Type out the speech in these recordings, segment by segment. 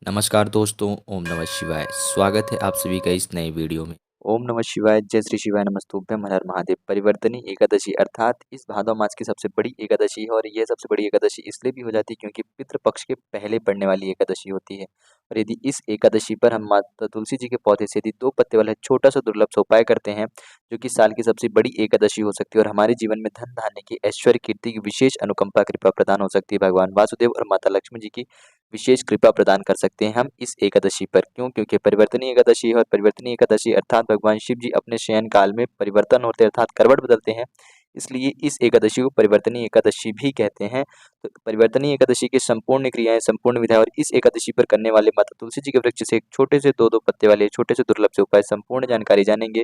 नमस्कार दोस्तों, ओम नमः शिवाय। स्वागत है आप सभी का इस नए वीडियो में। ओम नमः शिवाय, जय श्री शिवाय, नमस्तुभ्यम, हर हर महादेव। परिवर्तनी एकादशी अर्थात इस भादव मास की सबसे बड़ी एकादशी है और यह सबसे बड़ी एकादशी इसलिए भी हो जाती है क्योंकि पितृ पक्ष के पहले पड़ने वाली एकादशी होती है। और यदि इस एकादशी पर हम माता तुलसी जी के पौधे से यदि 2 पत्ते वाला छोटा सा दुर्लभ सा उपाय करते हैं, जो कि साल की सबसे बड़ी एकादशी हो सकती है और हमारे जीवन में धन धान्य की, ऐश्वर्य कीर्ति की विशेष अनुकंपा कृपा प्रदान हो सकती है। भगवान वासुदेव और माता लक्ष्मी जी की विशेष कृपा प्रदान कर सकते हैं हम इस एकादशी पर। क्यों? क्योंकि परिवर्तनीय एकादशी है और परिवर्तनीय एकादशी अर्थात भगवान शिव जी अपने शयन काल में परिवर्तन होते हैं अर्थात करवट बदलते हैं, इसलिए इस एकादशी को परिवर्तनीय एकादशी भी कहते हैं। तो परिवर्तनीय एकादशी की संपूर्ण क्रियाएं, संपूर्ण विधाएं और इस एकादशी पर करने वाले माता तुलसी जी के वृक्ष से एक छोटे से 2-2 पत्ते वाले छोटे से दुर्लभ से उपाय संपूर्ण जानकारी जानेंगे।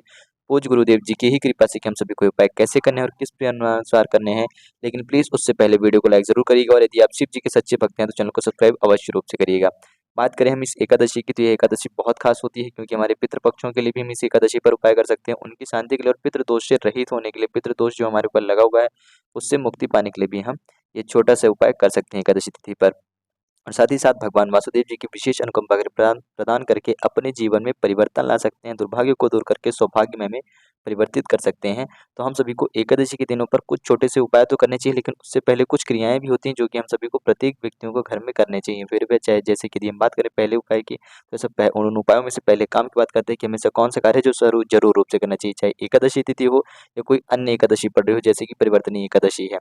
पूज्य गुरुदेव जी की ही कृपा से कि हम सभी को उपाय कैसे करने हैं और किस अनुसार करने हैं। लेकिन प्लीज़ उससे पहले वीडियो को लाइक ज़रूर करिएगा और यदि आप शिव जी के सच्चे भक्त हैं तो चैनल को सब्सक्राइब अवश्य रूप से करिएगा। बात करें हम इस एकादशी की तो ये एकादशी बहुत खास होती है क्योंकि हमारे पितृपक्षों के लिए भी हम इस एकादशी पर उपाय कर सकते हैं। उनकी शांति के लिए और पितृ दोष से रहित होने के लिए, पितृ दोष जो हमारे ऊपर लगा हुआ है उससे मुक्ति पाने के लिए भी हम ये छोटा सा उपाय कर सकते हैं एकादशी तिथि पर। और साथ ही साथ भगवान वासुदेव जी की विशेष अनुकंपा के प्रदान प्रदान करके अपने जीवन में परिवर्तन ला सकते हैं, दुर्भाग्य को दूर करके सौभाग्यमय में परिवर्तित कर सकते हैं। तो हम सभी को एकादशी के दिनों पर कुछ छोटे से उपाय तो करने चाहिए, लेकिन उससे पहले कुछ क्रियाएँ भी होती हैं जो कि हम सभी को प्रत्येक व्यक्तियों को घर में करने चाहिए। फिर भी चाहे जैसे कि यदि हम बात करें पहले उपाय की, तो सब उन उपायों में से पहले काम की बात करते हैं कि हमें से कौन-सा कार्य है जो ज़रूर रूप से करना चाहिए, चाहे एकादशी तिथि हो या कोई अन्य एकादशी पड़ रही हो जैसे कि परिवर्तनीय एकादशी है।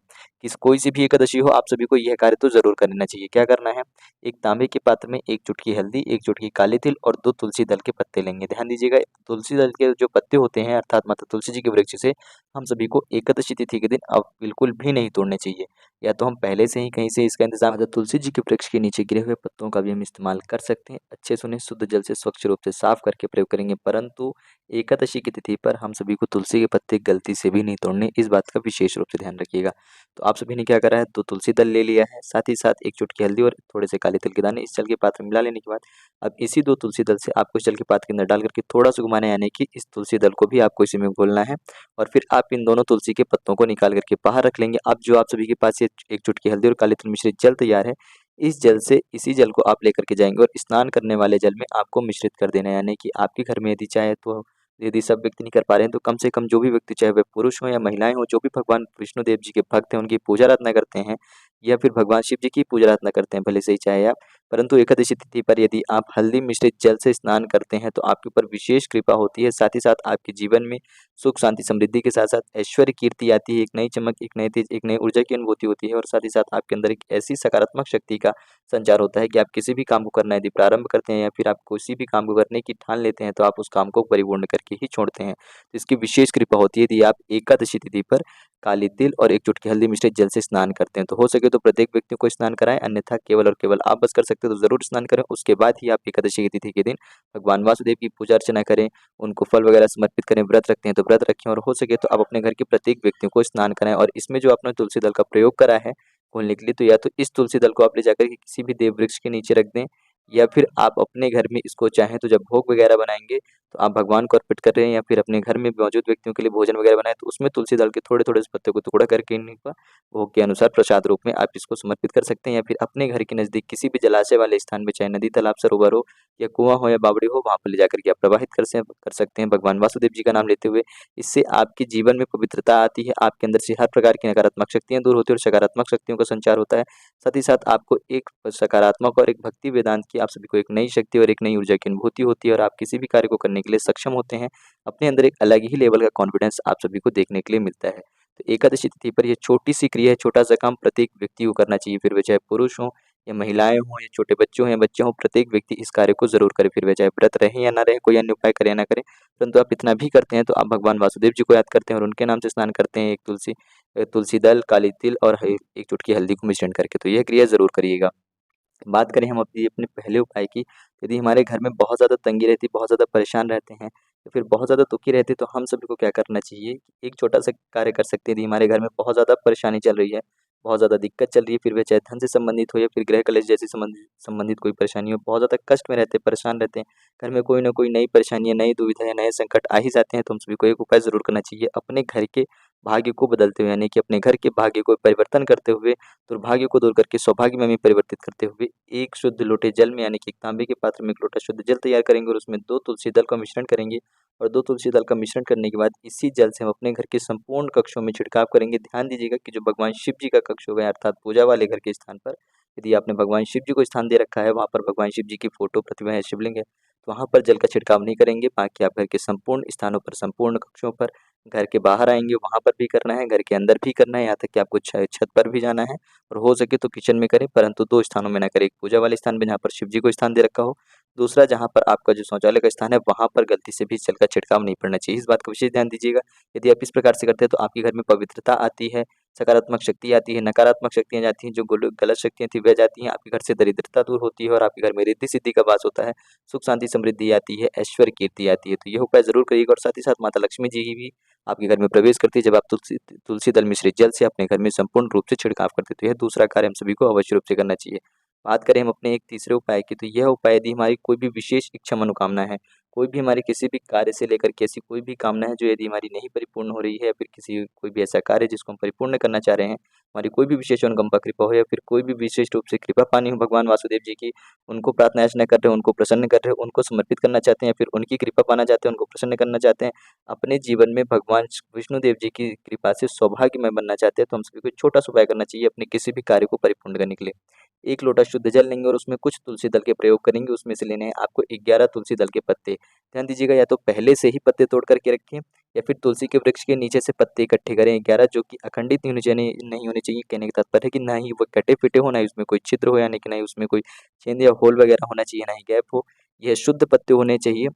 कोई सी भी एकादशी हो, आप सभी को यह कार्य तो ज़रूर करना चाहिए। क्या करना है? एक तांबे के पात्र में 1 चुटकी हल्दी, 1 चुटकी काले तिल और 2 तुलसी दल के पत्ते लेंगे। ध्यान दीजिएगा, तुलसी दल के जो पत्ते होते हैं अर्थात माता तुलसी जी के वृक्ष से हम सभी को एकादशी तिथि के दिन अब बिल्कुल भी नहीं तोड़ने चाहिए। या तो हम पहले से ही कहीं से इसका इंतज़ाम माता तुलसी जी के वृक्ष के नीचे गिरे हुए पत्तों का भी हम इस्तेमाल कर सकते हैं। अच्छे से उन्हें शुद्ध जल से स्वच्छ रूप से साफ करके प्रयोग करेंगे, परंतु एकादशी की तिथि पर हम सभी को तुलसी के पत्ते गलती से भी नहीं तोड़ने, इस बात का विशेष रूप से ध्यान रखिएगा। तो आप सभी ने क्या करा है, 2 तुलसी दल ले लिया है, साथ ही साथ 1 चुटकी हल्दी और थोड़े से काले तिल के दाने इस जल के पात्र में मिला लेने के बाद अब इसी 2 तुलसी दल से आपको इस जल के पात्र के अंदर डाल करके थोड़ा-सा घुमाना है, यानी कि इस तुलसी दल को भी आपको इसी में घोलना है और फिर आप इन दोनों तुलसी के पत्तों को निकाल करके बाहर रख लेंगे। अब जो आप सभी के पास ये 1 चुटकी हल्दी और काले तिल मिश्रित जल तैयार है, इस जल से इसी जल को आप लेकर के जाएँगे और स्नान करने वाले जल में आपको मिश्रित कर देना है, यानी कि आपके घर में यदि चाहे तो यदि सब व्यक्ति नहीं कर पा रहे हैं तो कम से कम जो भी व्यक्ति चाहे वह पुरुष हो या महिलाएँ हों, जो भी भगवान विष्णुदेव जी के भक्त हैं, उनकी पूजा आराधना करते हैं या फिर भगवान शिव जी की पूजा आराधना करते हैं, भले से ही चाहे आप। परंतु एकादशी तिथि पर यदि आप हल्दी मिश्रित जल से स्नान करते हैं तो आपके ऊपर विशेष कृपा होती है। साथ ही साथ आपके जीवन में सुख, शांति, समृद्धि के साथ-साथ ऐश्वर्य, कीर्ति आती है, एक नई चमक, एक नई तेज, एक नई ऊर्जा की अनुभूति होती है और साथ ही साथ आपके अंदर एक ऐसी सकारात्मक शक्ति का संचार होता है कि आप किसी भी काम को करना यदि प्रारंभ करते हैं या फिर आप किसी भी काम को करने की ठान लेते हैं तो आप उस काम को परिपूर्ण करके ही छोड़ते हैं। तो इसकी विशेष कृपा होती है यदि आप एकादशी तिथि पर काली तिल और 1 चुटकी हल्दी मिश्रित जल से स्नान करते हैं। तो हो सके तो प्रत्येक व्यक्ति को स्नान कराएँ, अन्यथा केवल और केवल आप बस कर सकते हो तो ज़रूर स्नान करें। उसके बाद ही आप एकादशी की तिथि के दिन भगवान वासुदेव की पूजा अर्चना करें, उनको फल वगैरह समर्पित करें, व्रत रखते हैं तो व्रत रखें और हो सके तो आप अपने घर के प्रत्येक व्यक्तियों को स्नान कराएँ और इसमें जो आपने तुलसी दल का प्रयोग करा है घोलने के लिए, तो या तो इस तुलसी दल को आप ले जाकर के किसी भी देव वृक्ष के नीचे रख दें या फिर आप अपने घर में इसको चाहें तो जब भोग वगैरह बनाएँगे तो आप भगवान को अर्पित कर रहे हैं या फिर अपने घर में मौजूद व्यक्तियों के लिए भोजन वगैरह बनाएँ तो उसमें तुलसी दल के थोड़े-थोड़े से पत्ते को टुकड़ा करके इन्हीं का भोग के अनुसार प्रसाद रूप में आप इसको समर्पित कर सकते हैं या फिर अपने घर के नज़दीक किसी भी जलाशय वाले स्थान में, चाहे नदी, तालाब, सरोवर हो या कुआँ हो या बावड़ी हो, वहाँ पर ले जाकर के आप प्रवाहित कर सकते हैं भगवान वासुदेव जी का नाम लेते हुए। इससे आपके जीवन में पवित्रता आती है, आपके अंदर से हर प्रकार की नकारात्मक शक्तियाँ दूर होती हैं और सकारात्मक शक्तियों का संचार होता है। साथ ही साथ आपको एक सकारात्मक और एक भक्ति वेदांत की आप सभी को एक नई शक्ति और एक नई ऊर्जा की अनुभूति होती है और आप किसी भी कार्य को करने के लिए सक्षम होते हैं। अपने अंदर एक अलग ही लेवल का कॉन्फिडेंस आप सभी को देखने के लिए मिलता है। तो एकादशी तिथि पर ये छोटी-सी क्रिया है, छोटा-सा काम प्रत्येक व्यक्ति को करना चाहिए, फिर वे चाहे पुरुष हों या महिलाएँ हों या छोटे बच्चे हों या बच्चे हों, प्रत्येक व्यक्ति इस कार्य को ज़रूर करे, फिर वे चाहे व्रत रहें या ना रहें, कोई अन्य उपाय करें या ना करें। परंतु आप इतना भी करते हैं तो आप भगवान वासुदेव जी को याद करते हैं और उनके नाम से स्नान करते हैं, एक तुलसी दल, काली तिल और 1 चुटकी हल्दी को मिश्रण करके, तो यह क्रिया ज़रूर करिएगा। बात करें हम अपने पहले उपाय की, यदि हमारे घर में बहुत ज़्यादा तंगी रहती है, बहुत ज़्यादा परेशान रहते हैं या फिर बहुत ज़्यादा दुखी रहते हैं, तो हम सभी को क्या करना चाहिए? एक छोटा-सा कार्य कर सकते हैं। यदि हमारे घर में बहुत ज़्यादा परेशानी चल रही है, बहुत ज़्यादा दिक्कत चल रही है, फिर वह चाहे धन से संबंधित हो या फिर गृह कलेश जैसे संबंधित कोई परेशानी हो, बहुत ज़्यादा कष्ट में रहते हैं, परेशान रहते हैं, घर में कोई न कोई नई परेशानी या नई दुविधा या नए संकट आ ही जाते हैं, तो हम सभी को एक उपाय ज़रूर करना चाहिए। अपने घर के भाग्य को बदलते हुए, यानी कि अपने घर के भाग्य को परिवर्तन करते हुए, दुर्भाग्य को दूर करके सौभाग्य में परिवर्तित करते हुए एक शुद्ध लोटे जल में, यानी कि एक तांबे के पात्र में एक लोटा शुद्ध जल तैयार करेंगे और उसमें 2 तुलसी दल का मिश्रण करेंगे। और 2 तुलसी दल का मिश्रण करने के बाद इसी जल से हम अपने घर के संपूर्ण कक्षों में छिड़काव करेंगे। ध्यान दीजिएगा कि जो भगवान शिव जी का कक्ष होगा, अर्थात पूजा वाले घर के स्थान पर, यदि आपने भगवान शिव जी को स्थान दे रखा है, वहाँ पर भगवान शिव जी की फोटो, प्रतिमा है, शिवलिंग है, तो वहाँ पर जल का छिड़काव नहीं करेंगे। बाकी आप घर के संपूर्ण स्थानों पर, संपूर्ण कक्षों पर, घर के बाहर आएँगे वहाँ पर भी करना है, घर के अंदर भी करना है, यहाँ तक कि आपको छत पर भी जाना है और हो सके तो किचन में करें, परंतु 2 स्थानों में ना करें। एक पूजा वाले स्थान पे जहाँ पर शिव जी को स्थान दे रखा हो, दूसरा जहाँ पर आपका जो शौचालय का स्थान है वहाँ पर गलती से भी जल का छिड़काव नहीं पड़ना चाहिए। इस बात का विशेष ध्यान दीजिएगा। यदि आप इस प्रकार से करते हैं तो आपके घर में पवित्रता आती है, सकारात्मक शक्ति आती है, नकारात्मक शक्तियाँ जाती हैं, जो गलत शक्तियाँ थी वह जाती हैं, आपके घर से दरिद्रता दूर होती है और आपके घर में रिद्धि-सिद्धि का वास होता है, सुख शांति समृद्धि आती है, ऐश्वर्य कीर्ति आती है। तो यह उपाय ज़रूर करिएगा और साथ ही साथ माता लक्ष्मी जी की भी आपके घर में प्रवेश करती है जब आप तुलसी दल मिश्रित जल से अपने घर में संपूर्ण रूप से छिड़काव करते हैं। तो यह दूसरा कार्य हम सभी को अवश्य रूप से करना चाहिए। बात करें हम अपने एक तीसरे उपाय की, तो यह उपाय यदि हमारी कोई भी विशेष इच्छा मनोकामना है, कोई भी हमारी किसी भी कार्य से लेकर के ऐसी कोई भी कामना है जो यदि हमारी नहीं परिपूर्ण हो रही है, या फिर कोई भी ऐसा कार्य जिसको हम परिपूर्ण करना चाह रहे हैं, हमारी कोई भी विशेष अनुकंपा कृपा हो, या फिर कोई भी विशेष रूप से कृपा पानी हो भगवान वासुदेव जी की, उनको प्रार्थना याचना कर रहे हैं, उनको प्रसन्न कर रहे हैं, उनको समर्पित करना चाहते हैं, या फिर उनकी कृपा पाना चाहते हैं, उनको प्रसन्न करना चाहते हैं, अपने जीवन में भगवान विष्णुदेव जी की कृपा से सौभाग्यमय बनना चाहते हैं, तो हम सभी को एक छोटा सा उपाय करना चाहिए अपने किसी भी कार्य को परिपूर्ण करने के लिए। 1 लोटा शुद्ध जल लेंगे और उसमें कुछ तुलसी दल के प्रयोग करेंगे। उसमें से लेने हैं आपको 11 तुलसी दल के पत्ते। ध्यान दीजिएगा, या तो पहले से ही पत्ते तोड़ करके रखें, या फिर तुलसी के वृक्ष के नीचे से पत्ते इकट्ठे करें 11, जो कि अखंडित नहीं होने चाहिए। कहने का तात्पर्य है कि ना ही वो कटे-फिटे हो, ना ही उसमें कोई छिद्र हो, यानी कि ना ही उसमें कोई छेद या होल वगैरह होना चाहिए, ना ही गैप हो। यह शुद्ध पत्ते होने चाहिए।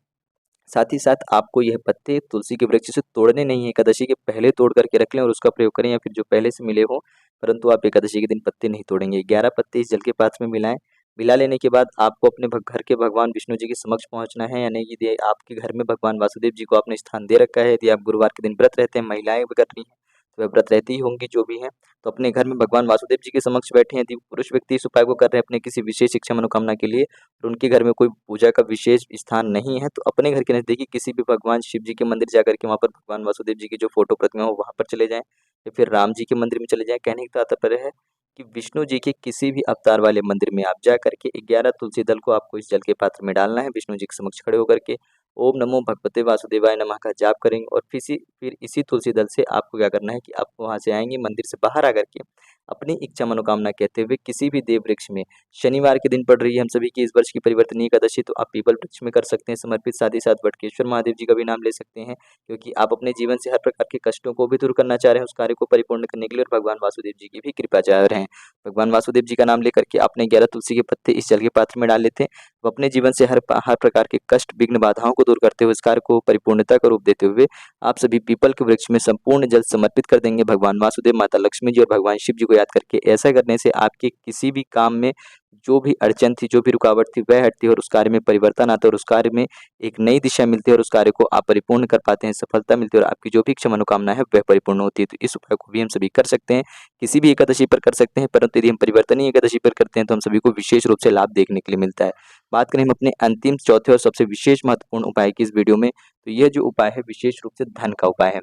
साथ ही साथ आपको यह पत्ते तुलसी के वृक्ष से तोड़ने नहीं है, एकादशी के पहले तोड़ करके रख लें और उसका प्रयोग करें, या फिर जो पहले से मिले हों, परंतु आप एकादशी के दिन पत्ते नहीं तोड़ेंगे। 11 पत्ते इस जल के पात्र में मिलाएँ। मिला लेने के बाद आपको अपने घर के भगवान विष्णु जी के समक्ष पहुँचना है, यानी कि यदि आपके घर में भगवान वासुदेव जी को आपने स्थान दे रखा है, यदि आप गुरुवार के दिन व्रत रहते हैं, महिलाएँ भी कर रही हैं, तो वह व्रत रहती ही होंगी जो भी हैं, तो अपने घर में भगवान वासुदेव जी के समक्ष बैठे हैं। यदि पुरुष व्यक्ति इस उपाय को कर रहे हैं अपने किसी विशेष इच्छा मनोकामना के लिए, और उनके घर में कोई पूजा का विशेष स्थान नहीं है, तो अपने घर के नज़दीकी किसी भी भगवान शिव जी के मंदिर जाकर के वहाँ पर भगवान वासुदेव जी की जो फोटो प्रतिमा हो वहाँ पर चले जाएँ, या फिर राम जी के मंदिर में चले जाएँ। कहने का तात्पर्य है कि विष्णु जी के किसी भी अवतार वाले मंदिर में आप जा करके 11 तुलसी दल को आपको इस जल के पात्र में डालना है, विष्णु जी के समक्ष खड़े होकर के ओम नमो भगवते वासुदेवाय नमः का जाप करेंगे, और फिर इसी तुलसी दल से आपको क्या करना है कि आप वहाँ से आएँगे, मंदिर से बाहर आकर के अपनी इच्छा मनोकामना कहते हुए किसी भी देव वृक्ष में, शनिवार के दिन पड़ रही है हम सभी की इस वर्ष की परिवर्तनीय एकादशी, तो आप पीपल वृक्ष में कर सकते हैं समर्पित। साथ ही साथ वटकेश्वर महादेव जी का भी नाम ले सकते हैं, क्योंकि आप अपने जीवन से हर प्रकार के कष्टों को भी दूर करना चाह रहे हैं, उस कार्य को परिपूर्ण करने के लिए, और भगवान वासुदेव जी की भी कृपा चाह रहे हैं। भगवान वासुदेव जी का नाम लेकर के आपने 11 तुलसी के पत्ते इस जल के पात्र में डाल लेते हैं। वो अपने जीवन से हर प्रकार के कष्ट, विघ्न, बाधाओं को दूर करते हुए इस कार्य को परिपूर्णता का रूप देते हुए आप सभी पीपल के वृक्ष में संपूर्ण जल समर्पित कर देंगे भगवान वासुदेव, माता लक्ष्मी जी और भगवान शिव जी को याद करके। ऐसा करने से आपके किसी भी काम में जो भी अड़चन थी, जो भी रुकावट थी, वह हटती है और उस कार्य में परिवर्तन आता है, और उस कार्य में एक नई दिशा मिलती है, और उस कार्य को आप परिपूर्ण कर पाते हैं, सफलता मिलती है, और आपकी जो भी इच्छा मनोकामना है वह परिपूर्ण होती है। तो इस उपाय को भी हम सभी कर सकते हैं, किसी भी एकादशी पर कर सकते हैं, परंतु यदि हम परिवर्तनीय एकादशी पर करते हैं तो हम सभी को विशेष रूप से लाभ देखने के लिए मिलता है। बात करें हम अपने अंतिम, चौथे और सबसे विशेष महत्वपूर्ण उपाय की इस वीडियो में, तो यह जो उपाय है विशेष रूप से धन का उपाय है।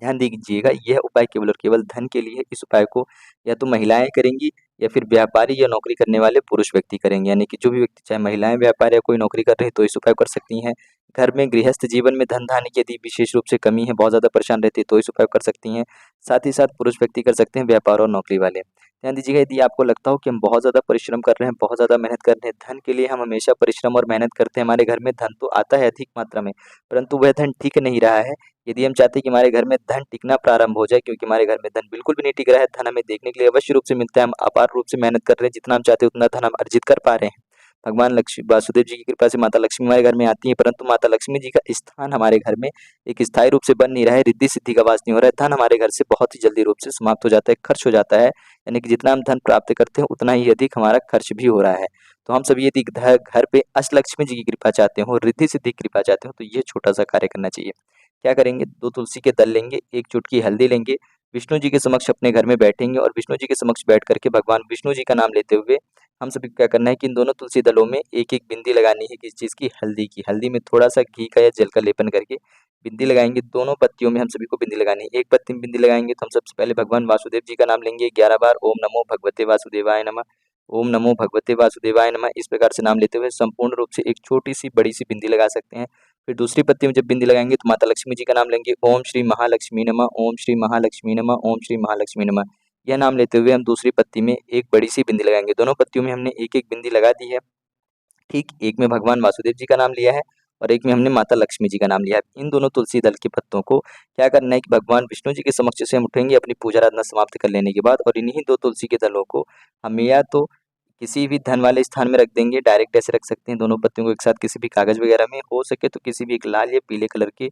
ध्यान दीजिएगा, यह उपाय केवल और केवल धन के लिए है। इस उपाय को या तो महिलाएं करेंगी, या फिर व्यापारी या नौकरी करने वाले पुरुष व्यक्ति करेंगे, यानी कि जो भी व्यक्ति, चाहे महिलाएं व्यापार या कोई नौकरी कर रहे हैं, तो इस उपाय को कर सकती हैं। घर में गृहस्थ जीवन में धन धान्य की यदि विशेष रूप से कमी है, बहुत ज़्यादा परेशान रहती है, तो इस उपाय को कर सकती हैं। साथ ही साथ पुरुष व्यक्ति कर सकते हैं, व्यापार और नौकरी वाले। ध्यान दीजिएगा, यदि आपको लगता हो कि हम बहुत ज़्यादा परिश्रम कर रहे हैं, बहुत ज़्यादा मेहनत कर रहे हैं, धन के लिए हम हमेशा परिश्रम और मेहनत करते हैं, हमारे घर में धन तो आता है अधिक मात्रा में, परंतु वह धन टिक नहीं रहा है। यदि हम चाहते हैं कि हमारे घर में धन टिकना प्रारंभ हो जाए, क्योंकि हमारे घर में धन बिल्कुल भी नहीं टिक रहा है, धन हमें देखने के लिए अवश्य रूप से मिलता है, हम अपार रूप से मेहनत कर रहे हैं, जितना हम चाहते हैं उतना धन हम अर्जित कर पा रहे हैं। भगवान लक्ष्मी वासुदेव जी की कृपा से माता लक्ष्मी हमारे घर में आती हैं, परंतु माता लक्ष्मी जी का स्थान हमारे घर में एक स्थायी रूप से बन नहीं रहा है, रिद्धि सिद्धि का वास नहीं हो रहा है, धन हमारे घर से बहुत ही जल्दी रूप से समाप्त हो जाता है, खर्च हो जाता है, यानी कि जितना हम धन प्राप्त करते हैं उतना ही अधिक हमारा खर्च भी हो रहा है। तो हम सभी यदि घर पे अष्टलक्ष्मी जी की कृपा चाहते हो, रिद्धि सिद्धि की कृपा चाहते हो, तो ये छोटा सा कार्य करना चाहिए। क्या करेंगे, 2 तुलसी के दल लेंगे, 1 चुटकी हल्दी लेंगे, विष्णु जी के समक्ष अपने घर में बैठेंगे, और विष्णु जी के समक्ष बैठ करके भगवान विष्णु जी का नाम लेते हुए हम सभी को क्या करना है कि इन दोनों तुलसी दलों में एक एक बिंदी लगानी है। किस चीज़ की? हल्दी की। हल्दी में थोड़ा सा घी का या जल का लेपन करके बिंदी लगाएंगे। दोनों पत्तियों में हम सभी को बिंदी लगानी है। एक पत्ती में बिंदी लगाएंगे तो हम सबसे पहले भगवान वासुदेव जी का नाम लेंगे 11 बार। ओम नमो भगवते वासुदेवाय नमः, ओम नमो भगवते वासुदेवाय नमः। इस प्रकार से नाम लेते हुए संपूर्ण रूप से एक छोटी सी बड़ी सी बिंदी लगा सकते हैं। फिर दूसरी पत्ती में जब बिंदी लगाएंगे तो माता लक्ष्मी जी का नाम लेंगे। ओम श्री महालक्ष्मी नमः, ओम श्री महालक्ष्मी नमः, ओम श्री महालक्ष्मी नमः। यह नाम लेते हुए हम दूसरी पत्ती में एक बड़ी सी बिंदी लगाएंगे। दोनों पत्तियों में हमने एक एक बिंदी लगा दी है। ठीक एक में भगवान वासुदेव जी का नाम लिया है और एक में हमने माता लक्ष्मी जी का नाम लिया है। इन दोनों तुलसी दल के पत्तों को क्या करना है कि भगवान विष्णु जी के समक्ष से हम उठेंगे अपनी पूजा आराधना समाप्त कर लेने के बाद, और इन्हीं दो तुलसी के दलों को हम या तो किसी भी धन वाले स्थान में रख देंगे, डायरेक्ट ऐसे रख सकते हैं दोनों पत्तियों को एक साथ किसी भी कागज वगैरह में, हो सके तो किसी भी एक लाल या पीले कलर के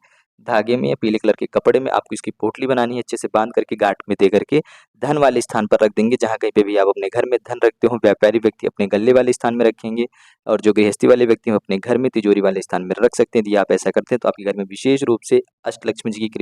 धागे में या पीले कलर के कपड़े में आपको इसकी पोटली बनानी है, अच्छे से बांध करके गांठ में दे करके धन वाले स्थान पर रख देंगे। जहाँ कहीं पे भी आप अपने घर में धन रखते हो, व्यापारी व्यक्ति अपने गले वाले स्थान में रखेंगे और जो गृहस्थी वाले व्यक्ति हैं अपने घर में तिजोरी वाले स्थान में रख सकते हैं। यदि आप ऐसा करते हैं तो आपके घर में विशेष रूप से अष्टलक्ष्मी जी की कृपा